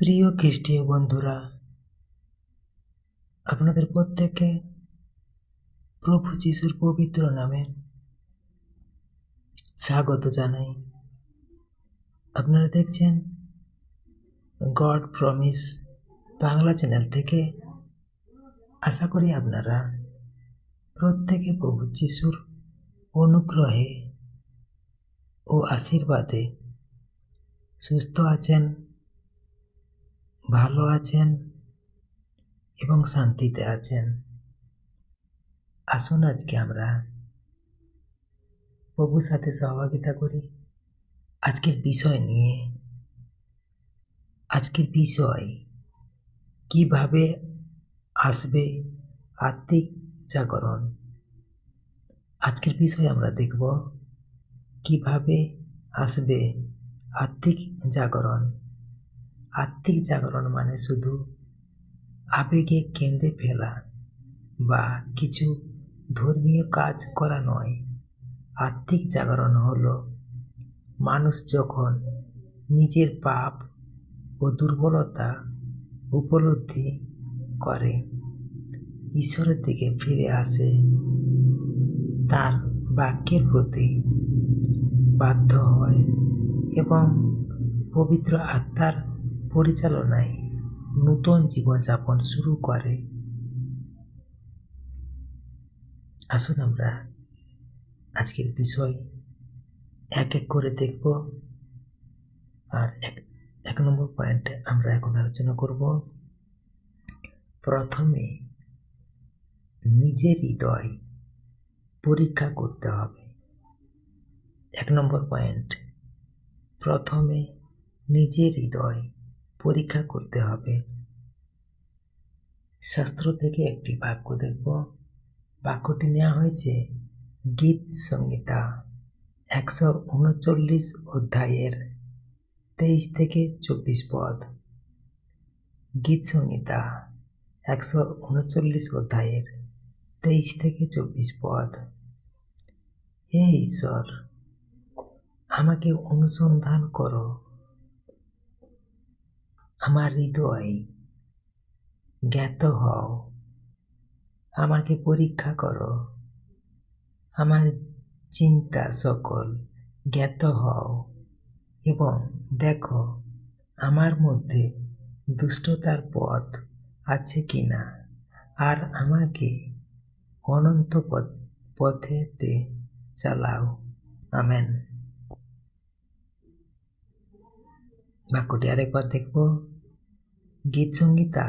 প্রিয় খ্রিস্টীয় বন্ধুরা, আপনাদের প্রত্যেককে প্রভু যিশুর পবিত্র নামে স্বাগত জানাই। আপনারা দেখছেন গড প্রমিস বাংলা চ্যানেল থেকে। আশা করি আপনারা প্রত্যেকে প্রভু যিশুর অনুগ্রহে ও আশীর্বাদে সুস্থ আছেন, ভালো আছেন এবং শান্তিতে আছেন। আসুন আজকে আমরা প্রভুর সাথে সহযোগিতা করি আজকের বিষয় নিয়ে। আজকের বিষয় কিভাবে আসবে আত্মিক জাগরণ। আজকের বিষয় আমরা দেখব কিভাবে আসবে আত্মিক জাগরণ। আত্মিক জাগরণ মানে শুধু আবেগে কেঁদে ফেলা বা কিছু ধর্মীয় কাজ করা নয়। আত্মিক জাগরণ হলো মানুষ যখন নিজের পাপ ও দুর্বলতা উপলব্ধি করে, ঈশ্বরের দিকে ফিরে আসে, তার বাক্যের প্রতি বাধ্য হয় এবং পবিত্র আত্মার পরিচালনায় নতুন জীবনযাপন শুরু করে। আসুন আমরা আজকের বিষয় এক এক করে দেখব। আর এক নম্বর পয়েন্টে আমরা এখন আলোচনা করব। প্রথমে নিজের হৃদয় পরীক্ষা করতে হবে। এক নম্বর পয়েন্ট, প্রথমে নিজের হৃদয় পরীক্ষা করতে হবে। শাস্ত্র থেকে একটি বাক্য দেখব। বাক্যটি নেওয়া হয়েছে গীত সংহিতা 139 অধ্যায়ের 23 থেকে 24 পদ। গীত সংহিতা 139 অধ্যায়ের 23 থেকে 24 পদ। হে ঈশ্বর, আমাকে অনুসন্ধান করো, আমার হৃদয় জ্ঞাত হও, আমাকে পরীক্ষা করো, আমার চিন্তা সকল জ্ঞাত হও এবং দেখো আমার মধ্যে দুষ্টতার পথ আছে কিনা, আর আমাকে অনন্ত পথেতে চালাও। আমেন। বাক্যটি আরেকবার দেখব। গীত সংহিতা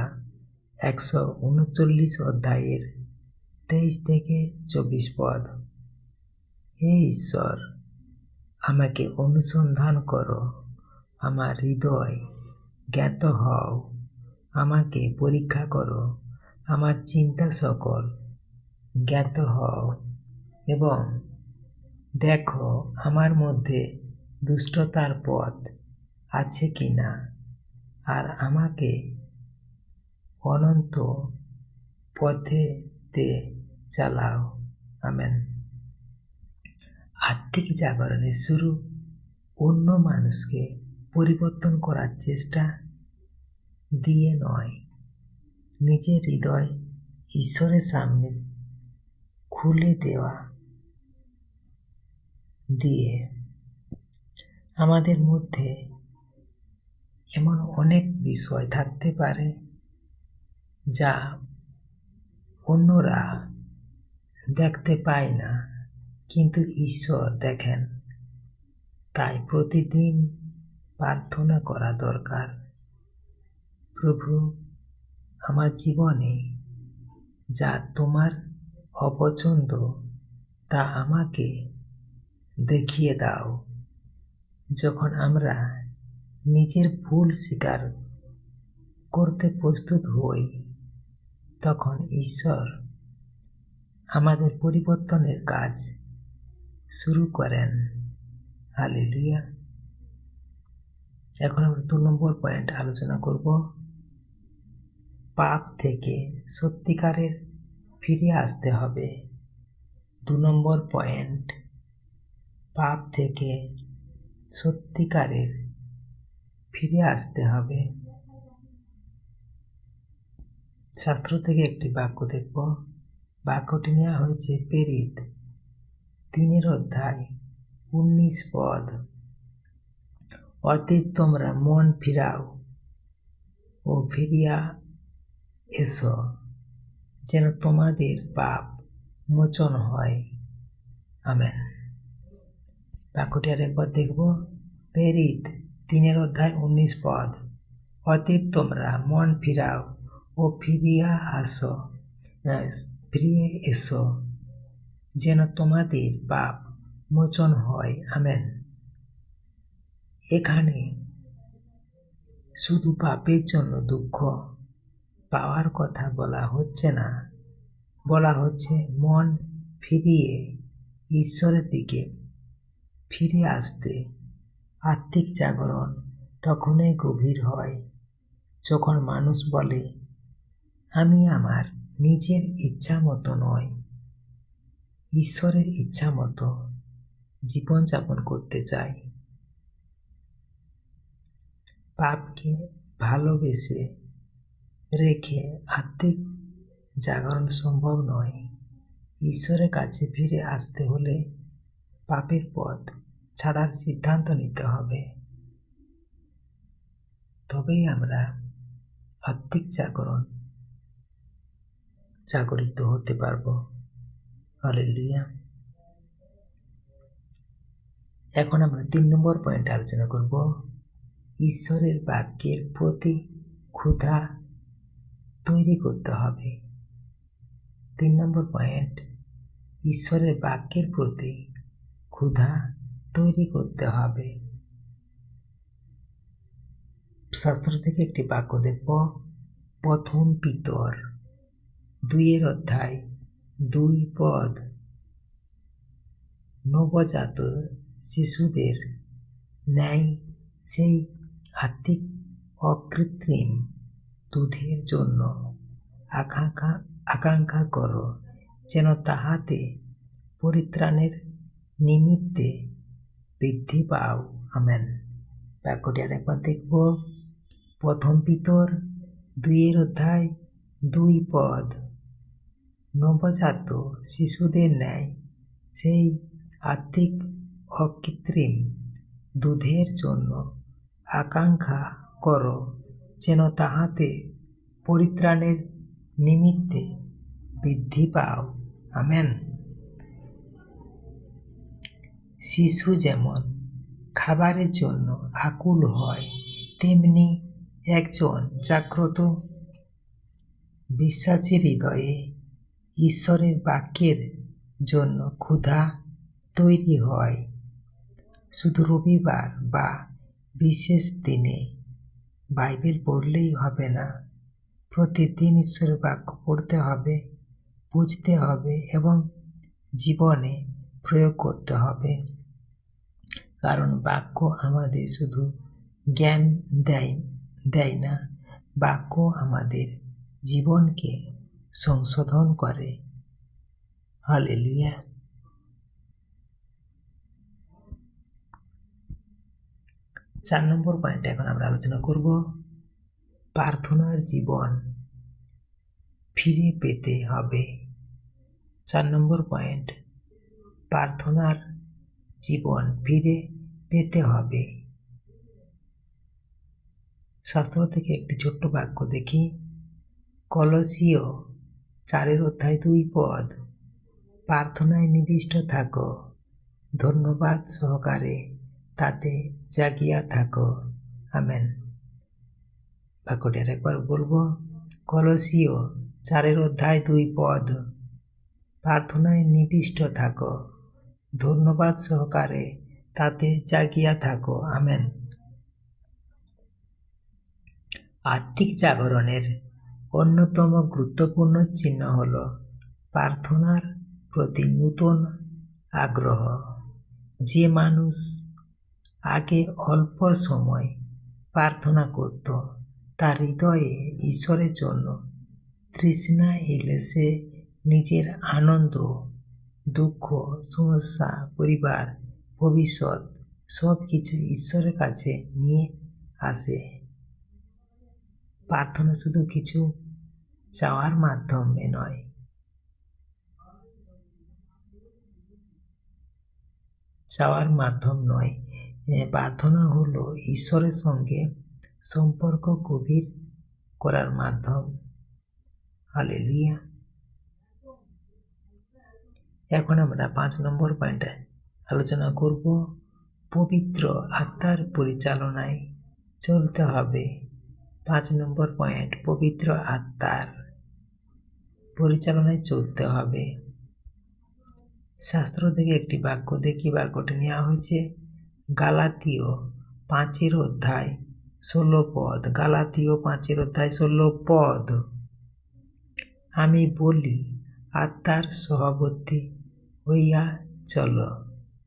139 অধ্যায়ের 23 থেকে 24 পদ। হে ঈশ্বর, আমাকে অনুসন্ধান করো, আমার হৃদয় জ্ঞাত হও, আমাকে পরীক্ষা করো, আমার চিন্তা সকল জ্ঞাত হও এবং দেখো আমার মধ্যে দুষ্টতার পথ আছে কিনা, আর আমাকে অনন্ত পথেতে চালাও। আমেন। আত্মিক জাগরণের শুরু অন্য মানুষকে পরিবর্তন করার চেষ্টা দিয়ে নয়, নিজের হৃদয় ঈশ্বরের সামনে খুলে দেওয়া দিয়ে। আমাদের মধ্যে এমন অনেক বিষয় থাকতে পারে যা অন্যরা দেখতে পায় না, কিন্তু ঈশ্বর দেখেন। তাই প্রতিদিন প্রার্থনা করা দরকার। প্রভু, আমার জীবনে যা তোমার অপছন্দ তা আমাকে দেখিয়ে দাও। যখন আমরা নিজের ভুল স্বীকার করতে প্রস্তুত হই, তখন ঈশ্বর আমাদের পরিবর্তনের কাজ শুরু করেন। হালেলুয়া। এখন আমরা 2 নম্বর পয়েন্ট আলোচনা করব। পাপ থেকে সত্যিকারের ফিরে আসতে হবে। 2 নম্বর পয়েন্ট, পাপ থেকে সত্যিকারের ফিরে আসতে হবে। শাস্ত্র থেকে একটি বাক্য দেখব। বাক্যটি নেওয়া হয়েছে প্রেরিত 3 অধ্যায় 19 পদ। অতএব তোমরা মন ফিরাও ও ফিরিয়া এসো, যেন তোমাদের পাপ মোচন হয়। আমেন। বাক্যটি আরেকবার দেখব। প্রেরিত 3 অধ্যায় 19 পদ। অতএব তোমরা মন ফিরাও ও ফিরিয়ে এসো, যেন তোমাদের পাপ মোচন হয়। আমেন। এখানে শুধু পাপের জন্য দুঃখ পাওয়ার কথা বলা হচ্ছে না, বলা হচ্ছে মন ফিরিয়ে ঈশ্বরের দিকে ফিরে আসতে। আত্মিক জাগরণ তখনই গভীর হয় যখন মানুষ বলে, আমি আমার নিজের ইচ্ছা মতো নয়, ঈশ্বরের ইচ্ছা মতো জীবনযাপন করতে চাই। পাপকে ভালোবেসে রেখে আত্মিক জাগরণ সম্ভব নয়। ঈশ্বরের কাছে ফিরে আসতে হলে পাপের পথ ছাড়ার সিদ্ধান্ত নিতে হবে, তবেই আমরা আত্মিক জাগরিত হতে পারব। হালেলুয়া। এখন আমরা 3 নম্বর পয়েন্ট আলোচনা করব। ঈশ্বরের বাক্যের প্রতি ক্ষুধা তৈরি করতে হবে। 3 নম্বর পয়েন্ট, ঈশ্বরের বাক্যের প্রতি ক্ষুধা তৈরি করতে হবে। শাস্ত্র থেকে একটি বাক্য দেখব। প্রথম পিতর 2 অধ্যায় 2 পদ। নবজাত শিশুদের ন্যায় সেই আত্মিক অকৃত্রিম দুধের জন্য আকাঙ্ক্ষা করো, যেন তাহাতে পরিত্রাণের নিমিত্তে বৃদ্ধি পাও। আমেন। বাক্যটি আরেকবার দেখব। প্রথম পিতর 2 অধ্যায় 2 পদ। নবজাত শিশুদের ন্যায় সেই আত্মিক অকৃত্রিম দুধের জন্য আকাঙ্ক্ষা করো, যেন তাহাতে পরিত্রাণের নিমিত্তে বৃদ্ধি পাও। আমেন। শিশু যেমন খাবারের জন্য আকুল হয়, তেমনি একজন জাগ্রত বিশ্বাসীর হৃদয়ে ঈশ্বরের বাক্যের জন্য ক্ষুধা তৈরি হয়। শুধু রবিবার বা বিশেষ দিনে বাইবেল পড়লেই হবে না, প্রতিদিন ঈশ্বরের বাক্য পড়তে হবে, বুঝতে হবে এবং জীবনে প্রয়োগ করতে হবে। কারণ বাক্য আমাদের শুধু জ্ঞান দেয় না, বাক্য আমাদের জীবনকে সংশোধন করে। হালেলুয়া। 4 নম্বর পয়েন্ট এখন আমরা আলোচনা করব। প্রার্থনার জীবন ফিরে পেতে হবে। 4 নম্বর পয়েন্ট, প্রার্থনার জীবন ফিরে পেতে হবে। শাস্ত্র থেকে একটি ছোট্ট বাক্য দেখি। কলসীয় 4 অধ্যায় 2 পদ। প্রার্থনায় নিবিষ্ট থাকো, ধন্যবাদ সহকারে তাতে জাগিয়া থাকো। আমেন। বাক্যটি আরেকবার বলবো। কলসীয় 4 অধ্যায় 2 পদ। প্রার্থনায় নিবিষ্ট থাকো, ধন্যবাদ সহকারে তাতে জাগিয়া থাকো। আমেন। আত্মিক জাগরণের অন্যতম গুরুত্বপূর্ণ চিহ্ন হল প্রার্থনার প্রতি নূতন আগ্রহ। যে মানুষ আগে অল্প সময় প্রার্থনা করত, তার হৃদয়ে ঈশ্বরের জন্য তৃষ্ণা এলে সে নিজের আনন্দ, দুঃখ, সমস্যা, পরিবার, ভবিষ্যৎ সব কিছু ঈশ্বরের কাছে নিয়ে আসে। প্রার্থনা শুধু কিছু চাওয়ার মাধ্যমে নয়। চাওয়ার মাধ্যম নয়, প্রার্থনা হলো ঈশ্বরের সঙ্গে সম্পর্ক গভীর করার মাধ্যম। হালেলুয়া। এখন আমরা 5 নম্বর পয়েন্টে আলোচনা করব। পবিত্র আত্মার পরিচালনায় চলতে হবে। 5 নম্বর পয়েন্ট, পবিত্র আত্মার পরিচালনায় চলতে হবে। শাস্ত্র থেকে একটি বাক্য দেখি, বাক্যটি নেওয়া হয়েছে গালাতীয় 5 অধ্যায় 16 পদ। গালাতীয় 5 অধ্যায় 16 পদ। আমি বলি, আত্মার সহবর্তী হইয়া চল,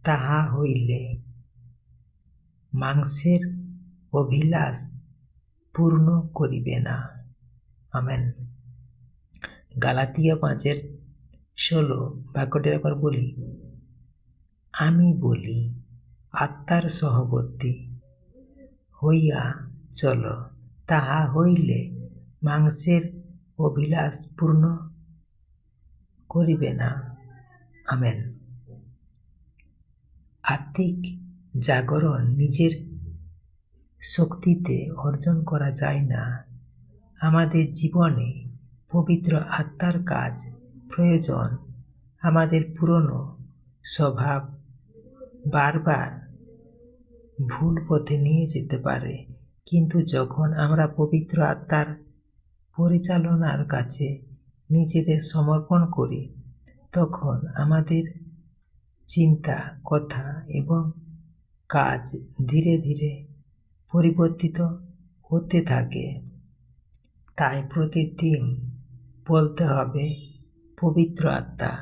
তাহা হইলে মাংসের অভিলাষ পূর্ণ করিবে না। আমেন। গালাতীয় 5:16 বাক্যটি একবার বলি। আমি বলি, আত্মার সহবর্তী হইয়া চল, তাহা হইলে মাংসের অভিলাষ পূর্ণ করিবে না। আমেন। আত্মিক জাগরণ নিজের শক্তিতে অর্জন করা যায় না। আমাদের জীবনে পবিত্র আত্মার কাজ প্রয়োজন। আমাদের পুরনো স্বভাব বারবার ভুল পথে নিয়ে যেতে পারে, কিন্তু যখন আমরা পবিত্র আত্মার পরিচালনার কাছে নিজেদের সমর্পণ করি, তখন আমাদের চিন্তা, কথা এবং কাজ ধীরে ধীরে পরিবর্তিত হতে থাকে। তাই প্রতিদিন বলতে হবে, পবিত্র আত্মা,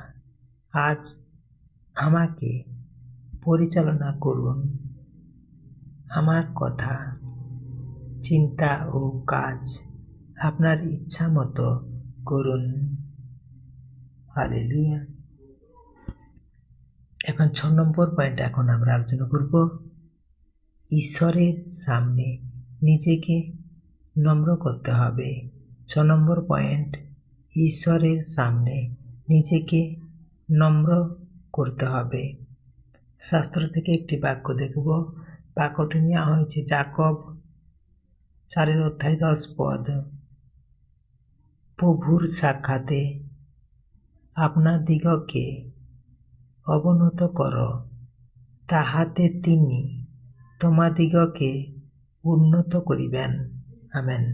আজ আমাকে পরিচালনা করুন। আমার কথা, চিন্তা ও কাজ আপনার ইচ্ছা মতো করুন। হালেলুয়া। এখন 6 নম্বর পয়েন্ট এখন আমরা আলোচনা করব। ঈশ্বরের সামনে নিজেকে নম্র করতে হবে। 6 নম্বর পয়েন্ট, ঈশ্বরের সামনে নিজেকে নম্র করতে হবে। শাস্ত্র থেকে একটি বাক্য দেখব। বাক্যটি নেওয়া হয়েছে যাকব 4 অধ্যায় 10 পদ। প্রভুর সাক্ষাতে আপনাদিগকে অবনত কর, তাহাতে তিনি তোমাদিগকে উন্নত করিবেন। আমেন।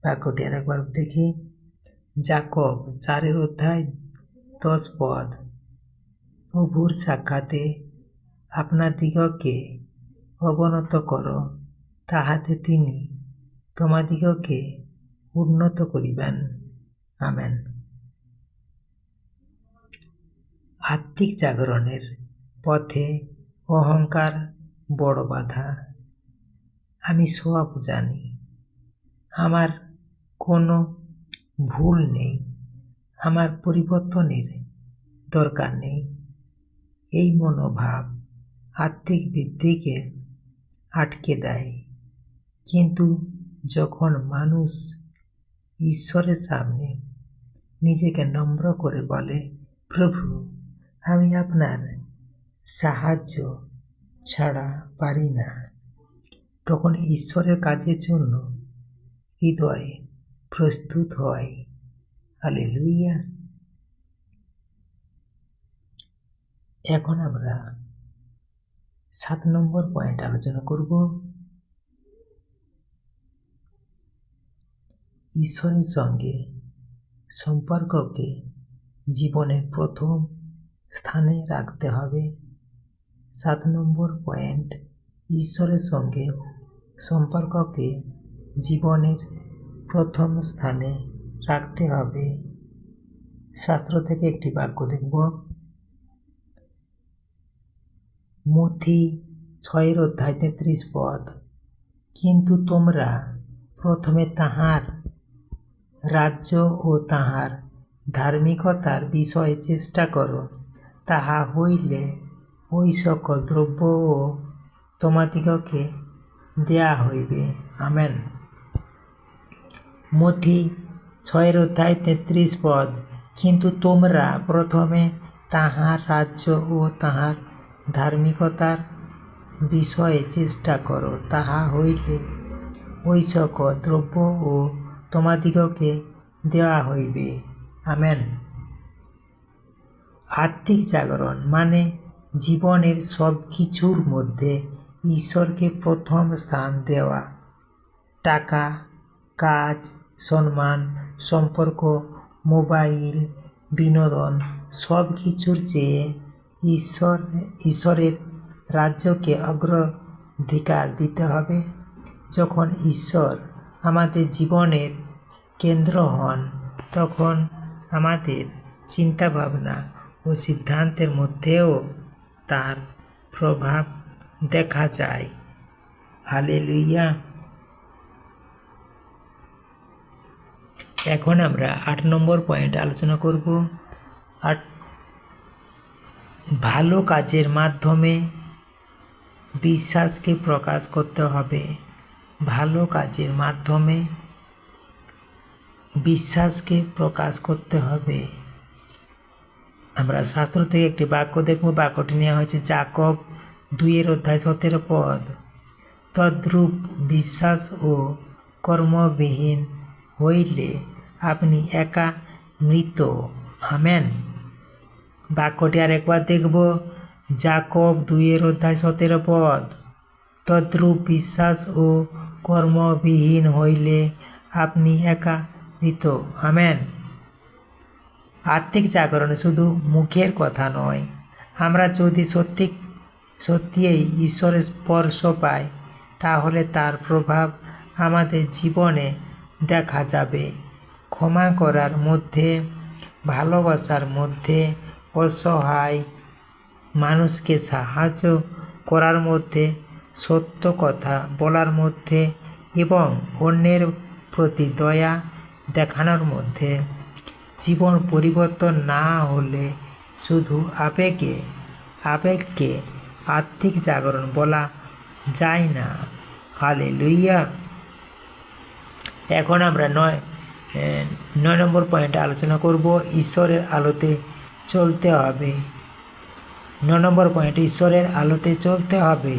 বাক্যটি আরেকবার দেখি। যাকব 4 অধ্যায় 10 পদ। প্রভুর সাক্ষাতে আপনাদিগকে অবনত কর, তাহাতে তিনি তোমাদিগকে উন্নত করিবেন। আমেন। আত্মিক জাগরণের পথে অহংকার বড় বাধা। আমি সব জানি, আমার কোনো ভুল নেই, আমার পরিবর্তনের দরকার নেই। এই মনোভাব আত্মিক বৃদ্ধিকে আটকে দেয়। কিন্তু যখন মানুষ ঈশ্বরের সামনে নিজেকে নম্র করে বলে, প্রভু, আমি আপনার সাহায্য ছাড়া পারি না, তখন ঈশ্বরের কাজের জন্য হৃদয় প্রস্তুত হয়। হালেলুয়া। এখন আমরা 7 নম্বর পয়েন্ট আলোচনা করব। ঈশ্বরের সঙ্গে সম্পর্ককে জীবনের প্রথম স্থানে রাখতে হবে। 7 নম্বর পয়েন্ট, ঈশ্বরের সঙ্গে সম্পর্ককে জীবনের প্রথম স্থানে রাখতে হবে। শাস্ত্র থেকে একটি বাক্য দেখব। মথি 6 অধ্যায় 33 পদ। কিন্তু তোমরা প্রথমে তাঁহার রাজ্য ও তাঁহার ধার্মিকতার বিষয়ে চেষ্টা করো, তাহা হইলে ওই সকল দ্রব্যও তোমাদিগকে দেয়া হইবে। আমেন। মথি 6 অধ্যায় 33 পদ। কিন্তু তোমরা প্রথমে তাহার রাজ্য ও তাহার ধার্মিকতার বিষয়ে চেষ্টা করো, তাহা হইলে ওই সকল দ্রব্য ও তোমাদিগকে দেওয়া হইবে। আমেন। আত্মিক জাগরণ মানে জীবনের সব কিছুর মধ্যে ঈশ্বরকে প্রথম স্থান দেওয়া। টাকা, কাজ, সম্মান, সম্পর্ক, মোবাইল, বিনোদন সব কিছুর চেয়ে ঈশ্বরের রাজ্যকে অগ্রাধিকার দিতে হবে। যখন ঈশ্বর আমাদের জীবনের কেন্দ্র হন, তখন আমাদের চিন্তাভাবনা ও সিদ্ধান্তের মধ্যেও তার প্রভাব দেখা যায়। হালেলুয়া। এখন আমরা 8 নম্বর পয়েন্ট আলোচনা করব। ভালো কাজের মাধ্যমে বিশ্বাসকে প্রকাশ করতে হবে। ভালো কাজের মাধ্যমে বিশ্বাসকে প্রকাশ করতে হবে। আমরা শাস্ত্র থেকে একটি বাক্য দেখব। বাক্যটি নেওয়া হয়েছে যাকব 2 অধ্যায় 17 পদ। তদ্রূপ বিশ্বাস ও কর্মবিহীন হইলে আপনি একা মৃত। আমেন। বাক্যটি আরেকবার দেখব। যাকব 2 অধ্যায় 17 পদ। তদ্রূপ বিশ্বাস ও কর্মবিহীন হইলে আপনি একা মৃত। আমেন। আত্মিক জাগরণ শুধু মুখের কথা নয়। আমরা যদি সত্যিই ঈশ্বরের স্পর্শ পাই, তাহলে তার প্রভাব আমাদের জীবনে দেখা যাবে। ক্ষমা করার মধ্যে, ভালোবাসার মধ্যে, অসহায় মানুষকে সাহায্য করার মধ্যে, সত্য কথা বলার মধ্যে এবং অন্যের প্রতি দয়া দেখানোর মধ্যে। জীবন পরিবর্তন না হলে শুধু আবেগকে আত্মিক জাগরণ বলা যায় না। হালেলুয়া। এখন আমরা 9 নম্বর পয়েন্টে আলোচনা করব। ঈশ্বরের আলোতে চলতে হবে। 9 নম্বর পয়েন্ট, ঈশ্বরের আলোতে চলতে হবে।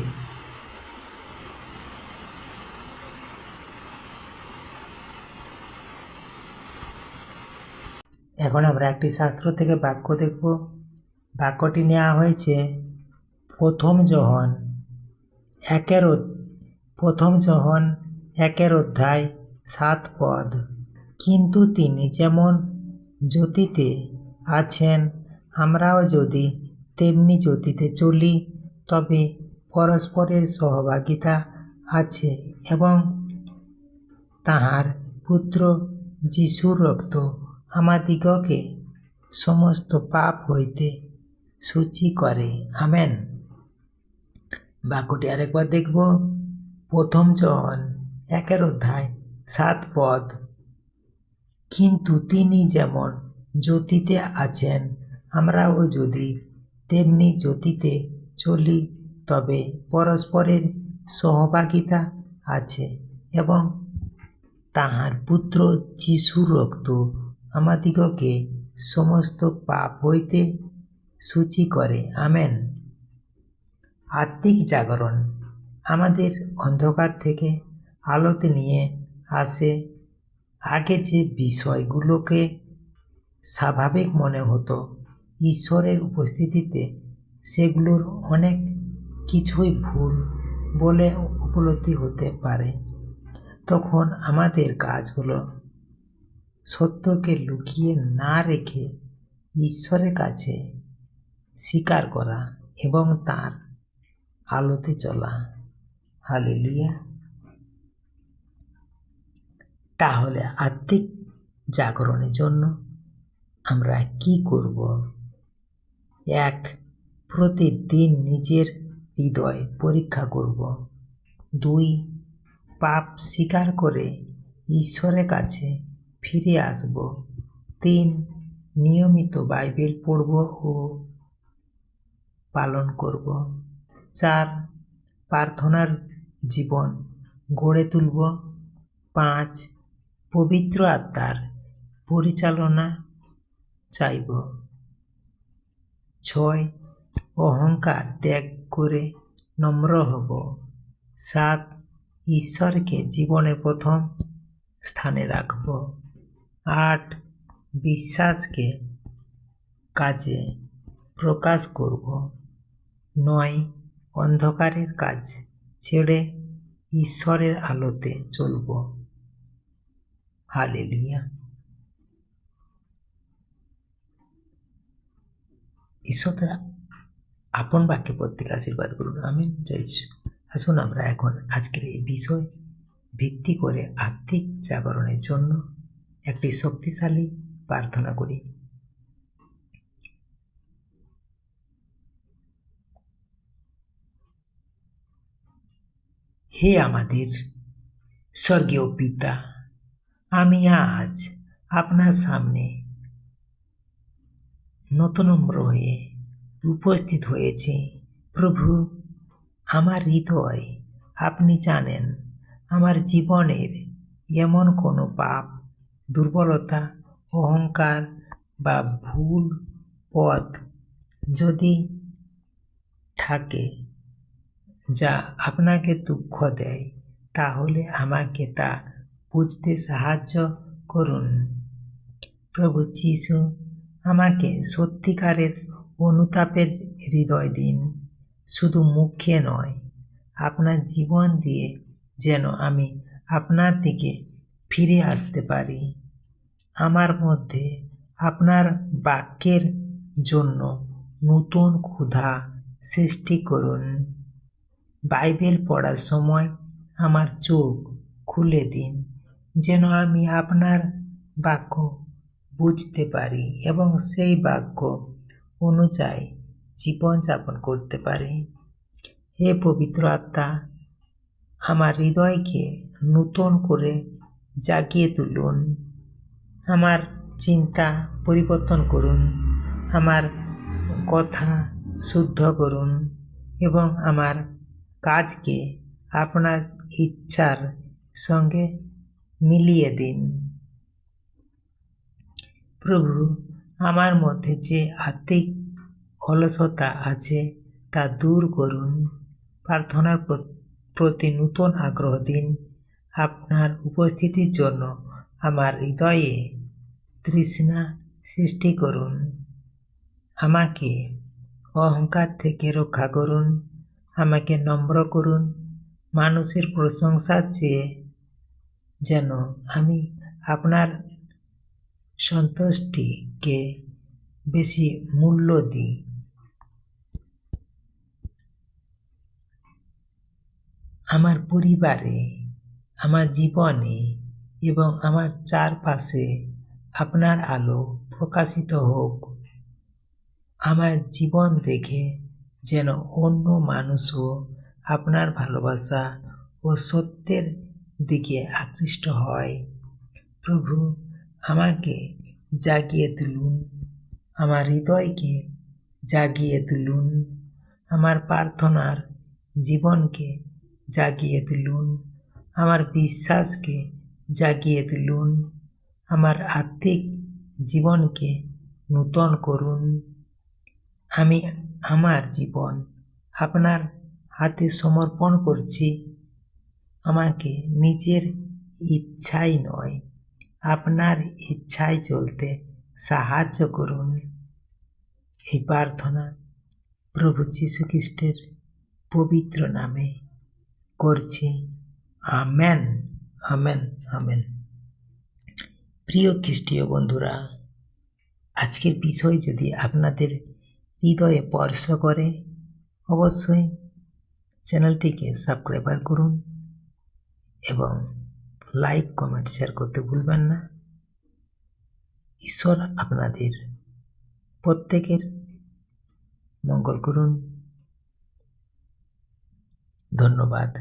এখন আমরা একটি শাস্ত্র থেকে বাক্য দেখব। বাক্যটি নেওয়া হয়েছে প্রথম যোহন 1 অধ্যায় 7 পদ। কিন্তু তিনি যেমন জ্যোতিতে আছেন, আমরাও যদি তেমনি জ্যোতিতে চলি, তবে পরস্পরের সহভাগিতা আছে এবং তাঁহার পুত্র যিশুর রক্ত আমাদিগকে সমস্ত পাপ হইতে শুচি করে। আমেন। বাক্যটি আরেকবার দেখব। প্রথম যোহন 1 অধ্যায় 7 পদ। কিন্তু তিনি যেমন জ্যোতিতে আছেন, আমরাও যদি তেমনি জ্যোতিতে চলি, তবে পরস্পরের সহভাগিতা আছে এবং তাঁহার পুত্র যিশুর রক্ত আমাদিগকে সমস্ত পাপ হইতে শুচি করে। আমেন। আত্মিক জাগরণ আমাদের অন্ধকার থেকে আলোতে নিয়ে আসে। আগে যে বিষয়গুলোকে স্বাভাবিক মনে হতো, ঈশ্বরের উপস্থিতিতে সেগুলোর অনেক কিছুই ভুল বলে উপলব্ধি হতে পারে। তখন আমাদের কাজ হলো সত্যকে লুকিয়ে না রেখে ঈশ্বরের কাছে স্বীকার করা এবং তার আলোতে চলা। হালেলুয়া। তাহলে আত্মিক জাগরণের জন্য আমরা কি করব? 1. প্রতিদিন নিজের হৃদয় পরীক্ষা করব। 2. পাপ স্বীকার করে ঈশ্বরের কাছে ফিরে আসব। 3. নিয়মিত বাইবেল পড়ব ও পালন করব। 4. প্রার্থনার জীবন গড়ে তুলব। 5. পবিত্র আত্মার পরিচালনা চাইব। 6 অহংকার ত্যাগ করে নম্র হব। 7 ঈশ্বরকে জীবনে প্রথম স্থানে রাখব। 8 বিশ্বাসকে কাজে প্রকাশ করব। 9 অন্ধকারের কাজ ছেড়ে ঈশ্বরের আলোতে চলব। হালেলুয়া। ঈশ্বর তারা আপন বাক্যে প্রত্যেকে আশীর্বাদ করুন। আমিন। জয় যিশু। আসুন আমরা এখন আজকের এই বিষয় ভিত্তি করে আত্মিক জাগরণের জন্য একটি শক্তিশালী প্রার্থনা করি। হে আমাদের স্বর্গীয় পিতা, আমি আজ আপনার সামনে নতনম্র হয়ে উপস্থিত হয়েছি। প্রভু, আমার হৃদয় আপনি জানেন, আমার জীবনের এমন কোনো পাপ, দুর্বলতা, অহংকার বা ভুল পথ যদি থাকে যা আপনাকে দুঃখ দেয়, তাহলে আমাকে তা বুঝতে সাহায্য করুন। প্রভু যিশু, আমাকে সত্যিকারের অনুতাপের হৃদয় দিন, শুধু মুখে নয়, আপনার জীবন দিয়ে যেন আমি আপনার দিকে ফিরে আসতে পারি। আমার মধ্যে আপনার বাক্যের জন্য নতুন ক্ষুধা সৃষ্টি করুন। বাইবেল পড়ার সময় আমার চোখ খুলে দিন, যেন আমি আপনার বাক্য বুঝতে পারি এবং সেই বাক্য অনুযায়ী জীবনযাপন করতে পারি। হে পবিত্র আত্মা, আমার হৃদয়কে নতুন করে জাগিয়ে তুলুন। আমার চিন্তা পরিবর্তন করুন, আমার কথা শুদ্ধ করুন এবং আমার কাজকে আপনার ইচ্ছার সঙ্গে মিলিয়ে দিন। প্রভু, আমার মধ্যে যে আত্মিক অলসতা আছে তা দূর করুন। প্রার্থনার প্রতি নতুন আগ্রহ দিন। আপনার উপস্থিতির জন্য আমার হৃদয়ে তৃষ্ণা সৃষ্টি করুন। আমাকে অহংকার থেকে রক্ষা করুন, আমাকে নম্র করুন। মানুষের প্রশংসা চেয়ে যেন আমি আপনার সন্তুষ্টিকে বেশি মূল্য দিই। আমার পরিবারে, আমার জীবনে এবং আমার চারপাশে আপনার আলো প্রকাশিত হোক। আমার জীবন দেখে যেন অন্য মানুষও আপনার ভালোবাসা ও সত্যের দিকে আকৃষ্ট হয়। প্রভু, আমাকে জাগিয়ে তুলুন, আমার হৃদয়কে জাগিয়ে তুলুন, আমার প্রার্থনার জীবনকে জাগিয়ে তুলুন, আমার বিশ্বাসকে জাগিয়ে তুলুন, আমার আত্মিক জীবনকে নূতন করুন। আমি আমার জীবন আপনার হাতে সমর্পণ করছি। আমাকে নিজের ইচ্ছাই নয়, আপনার ইচ্ছায় চলতে সাহায্য করুন। এই প্রার্থনা প্রভু যীশু খ্রিস্টের পবিত্র নামে করছি। Amen, amen, amen. প্রিয় খ্রিস্টীয় বন্ধুরা, আজকের বিষয় যদি আপনাদের হৃদয়ে স্পর্শ করে, অবশ্যই চ্যানেলটিকে সাবস্ক্রাইব করুন এবং লাইক, কমেন্ট, শেয়ার করতে ভুলবেন না। ঈশ্বর আপনাদের প্রত্যেকের মঙ্গল করুন। ধন্যবাদ।